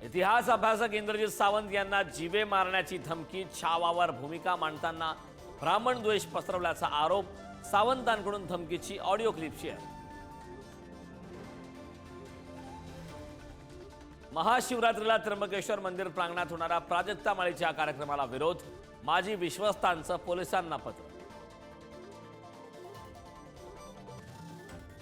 इतिहास अभ्यासक इंद्रजित सावंत यांना जीवे मारण्याची धमकी, छावावर भूमिका मांडताना ब्राह्मण द्वेष पसरवल्याचा आरोप, सावंतांकडून धमकीची ऑडिओ क्लिप शेअर. महाशिवरात्रीला त्र्यंबकेश्वर मंदिर प्रांगणात होणाऱ्या प्राजक्ता माळीच्या कार्यक्रमाला विरोध, माजी विश्वस्तांचं पोलिसांना पत्र.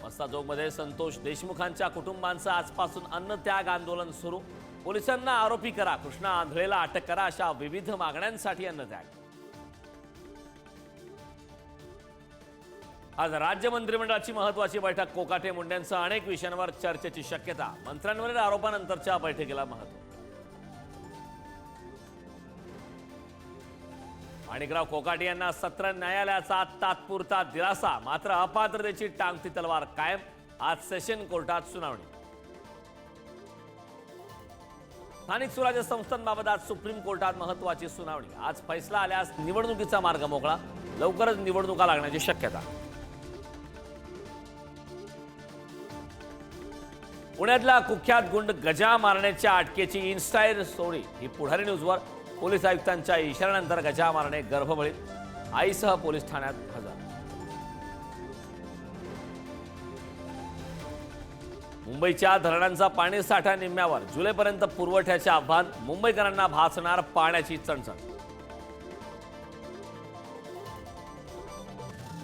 मस्ताजोगमध्ये संतोष देशमुखांच्या कुटुंबांचं आजपासून अन्नत्याग आंदोलन सुरू. पोलिसांना आरोपी करा, कृष्णा आंधळेला अटक करा, अशा विविध मागण्यांसाठी अन्नत्याग. आज राज्य मंत्रिमंडळाची महत्त्वाची बैठक. कोकाटे मुंडेंसह अनेक विषयांवर चर्चेची शक्यता. मंत्र्यांवरील आरोपानंतरच्या बैठकीला महत्त्व. माणिकराव कोकाटे यांना सत्र न्यायालयाचा तात्पुरता दिलासा, मात्र अपात्रतेची टांगती तलवार कायम. आज सेशन कोर्टात सुनावणी. स्थानिक स्वराज्य संस्थांबाबत आज सुप्रीम कोर्टात महत्त्वाची सुनावणी. आज फैसला आल्यास निवडणुकीचा मार्ग मोकळा. लवकरच निवडणुका लागण्याची शक्यता. पुण्यातला कुख्यात गुंड गजा मारण्याच्या अटकेची इन्स्टायर स्टोरी. ही पुढारी न्यूजवर. पोलीस आयुक्तांच्या इशाऱ्यानंतर गजा मारणे गर्भवळीत. आईसह पोलीस ठाण्यात हजर. मुंबईच्या धरणांचा पाणी साठा निम्म्यावर. जुलैपर्यंत पुरवठ्याचे आव्हान. मुंबईकरांना भासणार पाण्याची चणचण.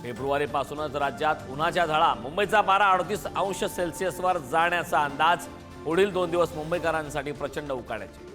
फेब्रुवारीपासूनच राज्यात उन्हाच्या झळा. मुंबईचा पारा 38 अंश सेल्सिअसवर जाण्याचा अंदाज. पुढील 2 दिवस मुंबईकरांसाठी प्रचंड उकाड्याचे.